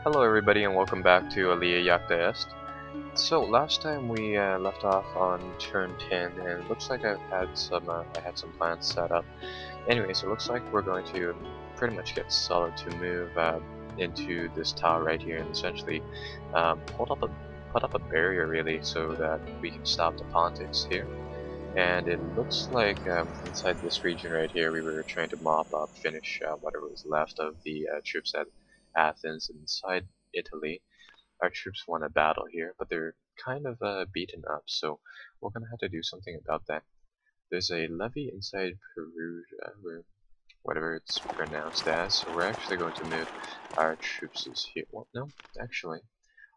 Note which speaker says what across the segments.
Speaker 1: Hello everybody and welcome back to Alea Jacta Est. So last time we left off on turn 10 and it looks like I had some plans set up. Anyways, it looks like we're going to pretty much get Sulla to move into this tile right here and essentially put up a barrier really so that we can stop the Pontics here. And it looks like inside this region right here we were trying to finish whatever was left of the troops at Athens. Inside Italy, our troops won a battle here, but they're kind of beaten up, so we're gonna have to do something about that. There's a levy inside Perugia, whatever it's pronounced as, so we're actually going to move our troops here. Well, no, actually,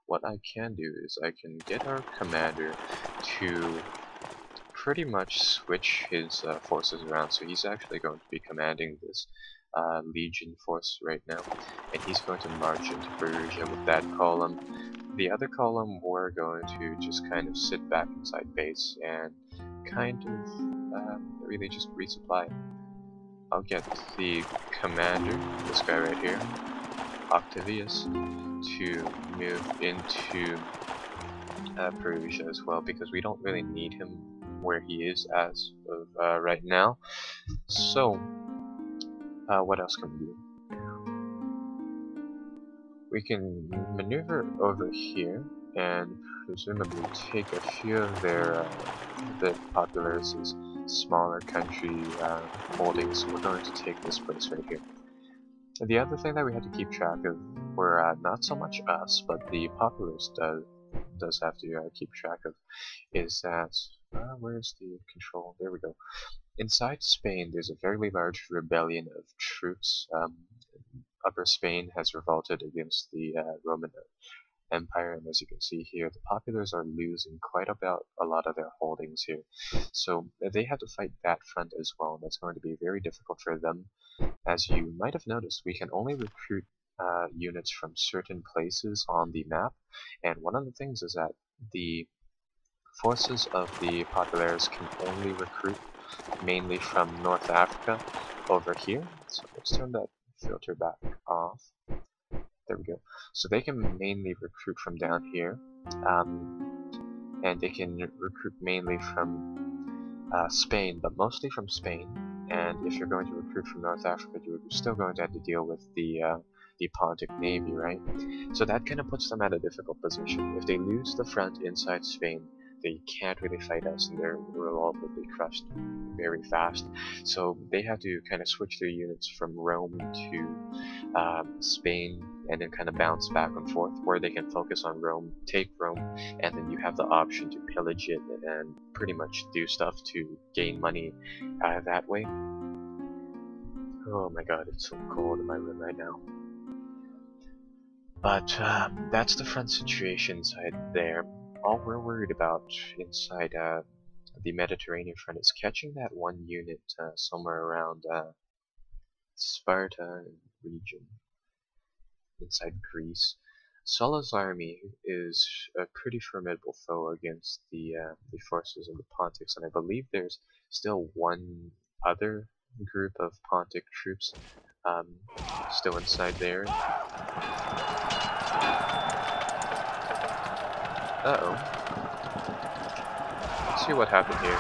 Speaker 1: what I can do is I can get our commander to pretty much switch his forces around, so he's actually going to be commanding this Legion force right now, and he's going to march into Perugia with that column. The other column we're going to just kind of sit back inside base and kind of really just resupply. I'll get the commander, this guy right here, Octavius, to move into Perugia as well, because we don't really need him where he is as of right now. So what else can we do? We can maneuver over here and presumably take a few of their the populace's smaller country holdings. So we're going to take this place right here. And the other thing that we have to keep track of, were not so much us, but the populace does have to keep track of, is that where's the control? There we go. Inside Spain, there's a very large rebellion of troops. Upper Spain has revolted against the Roman Empire, and as you can see here, the populars are losing quite a lot of their holdings here. So they have to fight that front as well, and that's going to be very difficult for them. As you might have noticed, we can only recruit units from certain places on the map, and one of the things is that the forces of the populares can only recruit mainly from North Africa over here. So let's turn that filter back off. There we go. So they can mainly recruit from down here, and they can recruit mainly from Spain, but mostly from Spain. And if you're going to recruit from North Africa, you're still going to have to deal with the Pontic Navy, right? So that kind of puts them at a difficult position. If they lose the front inside Spain, they can't really fight us, and they're relatively crushed very fast. So they have to kind of switch their units from Rome to Spain, and then kind of bounce back and forth, where they can focus on Rome, take Rome, and then you have the option to pillage it and pretty much do stuff to gain money that way. Oh my god, it's so cold in my room right now. But that's the front situation inside there. All we're worried about inside the Mediterranean front is catching that one unit somewhere around Sparta region inside Greece. Sulla's army is a pretty formidable foe against the forces of the Pontics, and I believe there's still one other group of Pontic troops still inside there. Uh-oh. Let's see what happened here.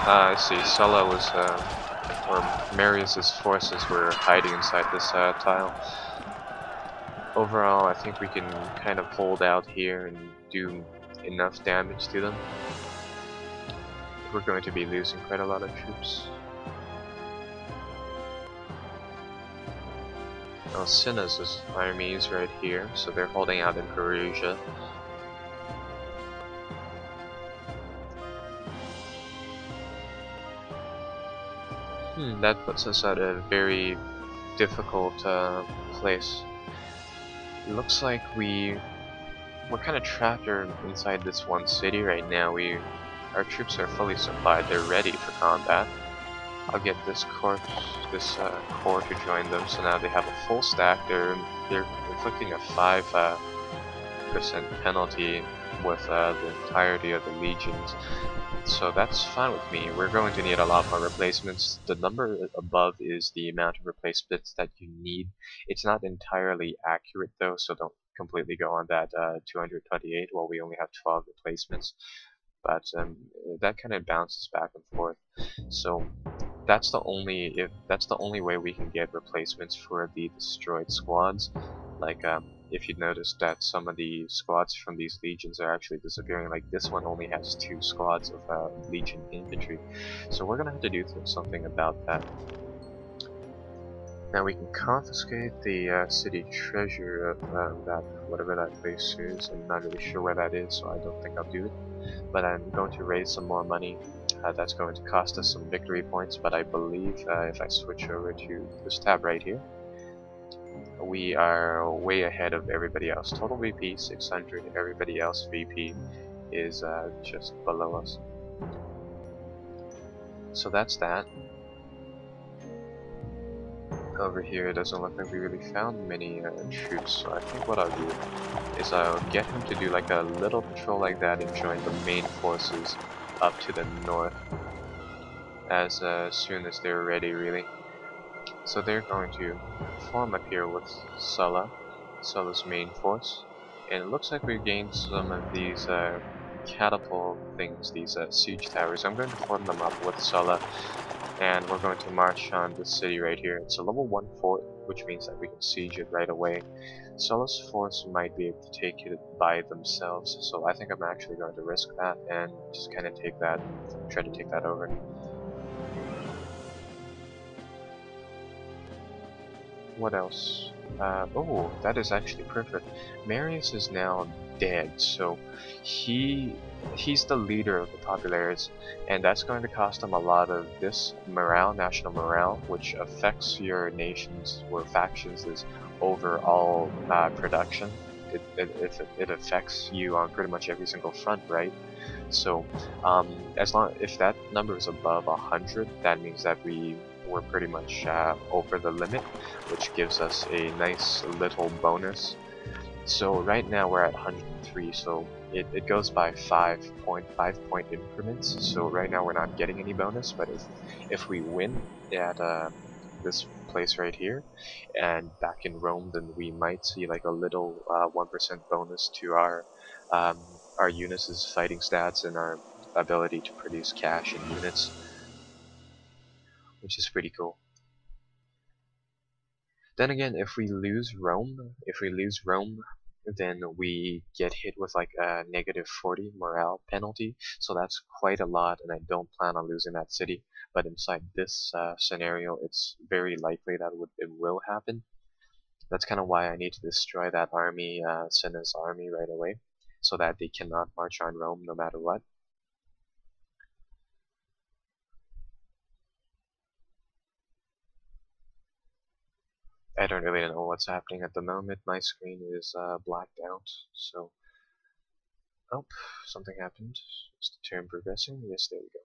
Speaker 1: I see. Sulla was, or Marius's forces were hiding inside this tile. Overall, I think we can kind of hold out here and do enough damage to them. We're going to be losing quite a lot of troops. Now, Cinna's army is right here, so they're holding out in Perugia. That puts us at a very difficult place. It looks like we're kind of trapped inside this one city right now. Our troops are fully supplied. They're ready for combat. I'll get this corps to join them, so now they have a full stack. They're inflicting a 5% penalty with the entirety of the legions. So that's fine with me. We're going to need a lot more replacements. The number above is the amount of replacements that you need. It's not entirely accurate though, so don't completely go on that 228 while we only have 12 replacements. But that kind of bounces back and forth. So that's the only way we can get replacements for the destroyed squads. Like if you notice that some of the squads from these legions are actually disappearing, like this one only has 2 squads of legion infantry. So we're gonna have to do something about that. Now we can confiscate the city treasure of that, whatever that place is. I'm not really sure where that is, so I don't think I'll do it. But I'm going to raise some more money. That's going to cost us some victory points, but I believe if I switch over to this tab right here, we are way ahead of everybody else. Total VP 600, everybody else VP is just below us. So that's that. Over here it doesn't look like we really found many troops, so I think what I'll do is I'll get him to do like a little patrol like that and join the main forces up to the north as soon as they're ready, really. So they're going to form up here with Sulla's main force, and it looks like we've gained some of these catapult things, these siege towers. I'm going to form them up with Sulla, and we're going to march on this city right here. It's a level 1 fort, which means that we can siege it right away. Sulla's force might be able to take it by themselves, so I think I'm actually going to risk that and just kind of try to take that over. What else? Oh, that is actually perfect. Marius is now dead, so he's the leader of the populares, and that's going to cost him a lot of this morale, national morale, which affects your nation's or factions' overall production. It affects you on pretty much every single front, right? So, if that number is above 100, that means that we're pretty much over the limit, which gives us a nice little bonus. So right now we're at 103, so it goes by 5 point increments. So right now we're not getting any bonus, but if we win at this place right here and back in Rome, then we might see like a little 1% bonus to our units' fighting stats and our ability to produce cash in units, which is pretty cool. Then again, if we lose Rome, then we get hit with like a -40 morale penalty, so that's quite a lot, and I don't plan on losing that city. But inside this scenario, it's very likely that it will happen. That's kind of why I need to destroy that army, Cinna's army right away, so that they cannot march on Rome no matter what. I don't really know what's happening at the moment. My screen is blacked out, so... Oh, something happened. Is the turn progressing? Yes, there we go.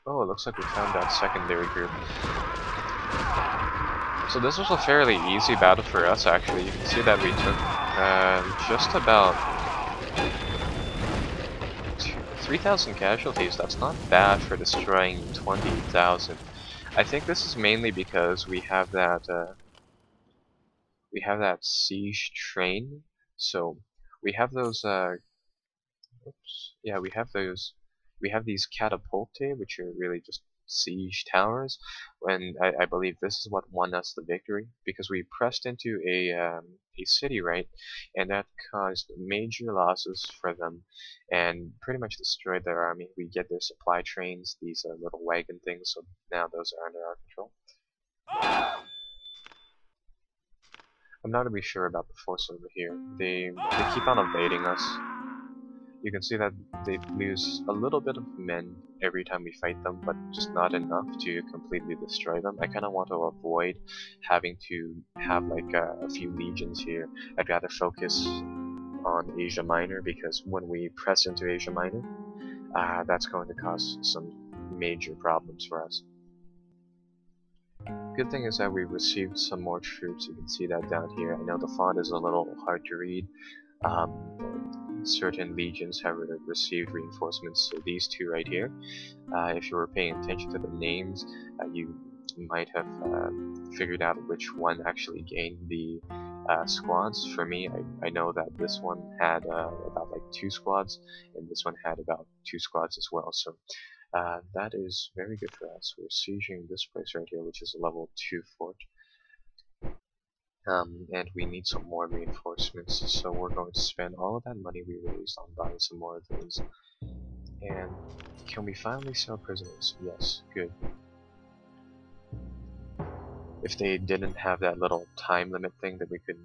Speaker 1: Oh, it looks like we found that secondary group. So this was a fairly easy battle for us, actually. You can see that we took just about 3,000 casualties. That's not bad for destroying 20,000. I think this is mainly because we have that siege train. So we have those oops, yeah, we have these catapulte, which are really just siege towers, and I believe this is what won us the victory, because we pressed into a city, right, and that caused major losses for them and pretty much destroyed their army. We get their supply trains, these little wagon things, so now those are under our control. I'm not really sure about the force over here. They keep on evading us. You can see that they lose a little bit of men every time we fight them, but just not enough to completely destroy them. I kind of want to avoid having to have like a few legions here. I'd rather focus on Asia Minor, because when we press into Asia Minor, that's going to cause some major problems for us. Good thing is that we received some more troops. You can see that down here. I know the font is a little hard to read. certain legions have received reinforcements. So these two right here, if you were paying attention to the names, you might have figured out which one actually gained the squads. For me, I know that this one had about like 2 squads, and this one had about 2 squads as well. So that is very good for us. We're sieging this place right here, which is a level 2 fort. And we need some more reinforcements, so we're going to spend all of that money we raised on buying some more of those. And can we finally sell prisoners? Yes, good. If they didn't have that little time limit thing that we could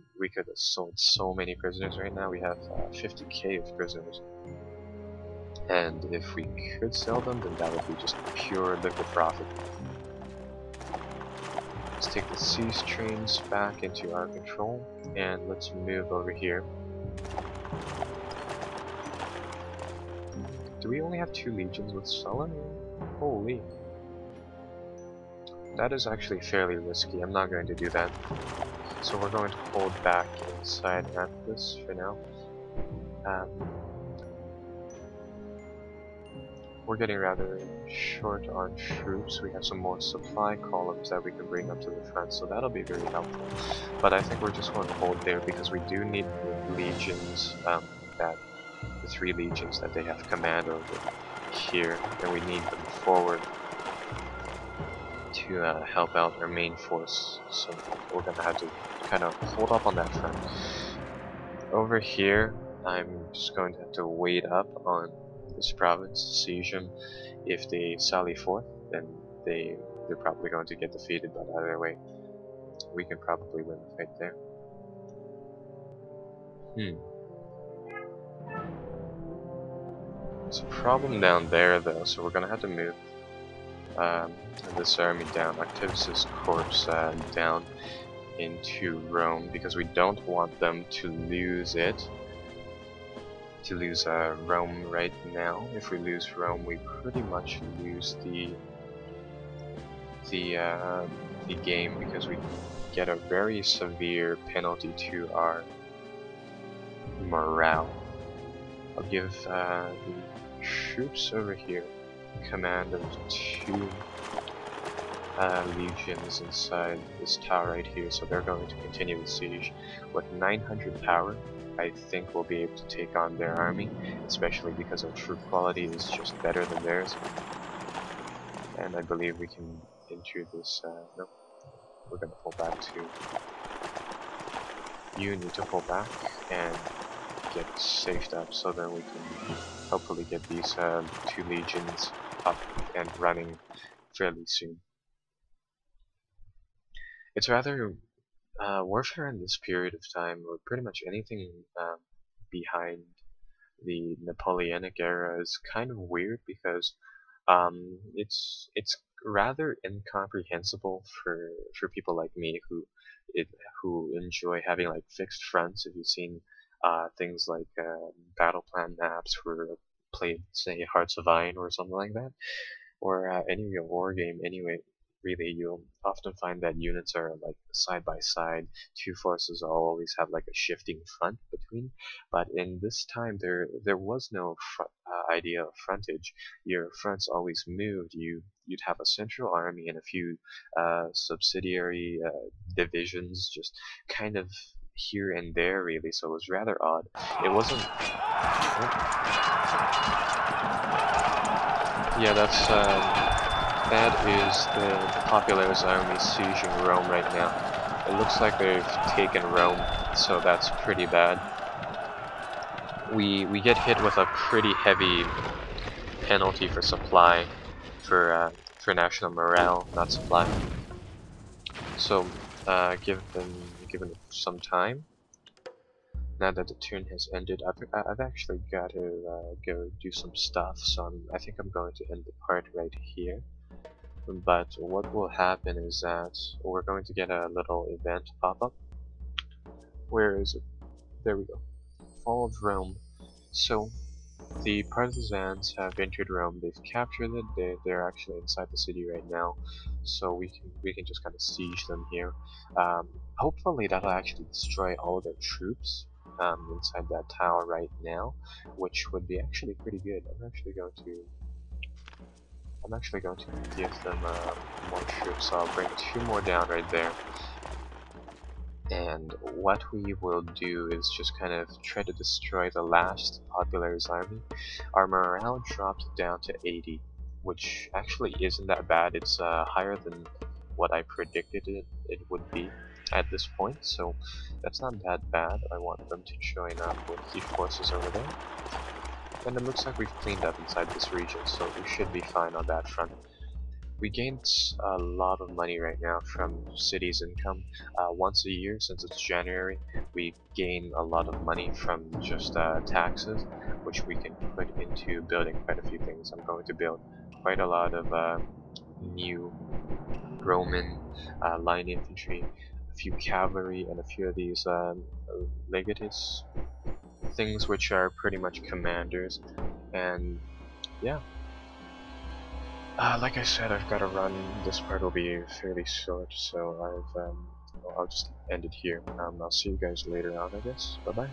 Speaker 1: have sold so many prisoners right now. We have 50k of prisoners. And if we could sell them, then that would be just pure liquid profit. Let's take the siege trains back into our control, and let's move over here. Do we only have 2 legions with Sulla? Holy. That is actually fairly risky. I'm not going to do that. So we're going to hold back inside Anthos for now. We're getting rather short on troops. We have some more supply columns that we can bring up to the front, so that'll be very helpful. But I think we're just going to hold there because we do need the legions, the 3 legions that they have command over here, and we need them forward to help out our main force. So we're gonna have to kind of hold up on that front. Over here, I'm just going to have to wait up on this province, siege them. If they sally forth, then they're probably going to get defeated, but either way, we can probably win the fight there. There's a problem down there though, so we're gonna have to move this army down, Octavius' corpse down into Rome, because we don't want them to lose it. To lose Rome right now. If we lose Rome, we pretty much lose the game, because we get a very severe penalty to our morale. I'll give the troops over here command of 2 legions inside this tower right here, so they're going to continue the siege. With 900 power, I think we'll be able to take on their army, especially because our troop quality is just better than theirs. And I believe we can enter this. No, we're going to pull back too. You need to pull back and get safed up, so then we can hopefully get these 2 legions up and running fairly soon. It's rather warfare in this period of time, or pretty much anything behind the Napoleonic era, is kind of weird, because it's rather incomprehensible for people like me who enjoy having like fixed fronts. If you've seen things like battle plan maps for played, say, Hearts of Iron or something like that, or any real war game anyway, really, you'll often find that units are like side by side. 2 forces always have like a shifting front between. But in this time, there was no idea of frontage. Your fronts always moved. You'd have a central army and a few subsidiary divisions, just kind of here and there, really. So it was rather odd. It wasn't. Yeah, that is the Popularis army sieging Rome right now. It looks like they've taken Rome, so that's pretty bad. We get hit with a pretty heavy penalty for supply, for national morale, not supply. So give them some time. Now that the turn has ended, I've actually got to go do some stuff, so I think I'm going to end the part right here. But what will happen is that we're going to get a little event pop up. Where is it? There we go. Fall of Rome. So the partisans have entered Rome. They've captured it. They're actually inside the city right now. So we can just kind of siege them here. Hopefully that'll actually destroy all of their troops. inside that tile right now, which would be actually pretty good. I'm actually going to give them more troops. So I'll bring 2 more down right there. And what we will do is just kind of try to destroy the last Popular's army. Our morale dropped down to 80, which actually isn't that bad. It's higher than what I predicted it would be at this point, so that's not that bad. I want them to join up with the forces over there. And it looks like we've cleaned up inside this region, so we should be fine on that front. We gained a lot of money right now from city's income. Once a year, since it's January, we gain a lot of money from just taxes, which we can put into building quite a few things. I'm going to build quite a lot of new Roman line infantry, a few cavalry, and a few of these legatus things, which are pretty much commanders. And yeah. Like I said, I've got to run. This part will be fairly short, so I'll just end it here. I'll see you guys later on, I guess. Bye bye.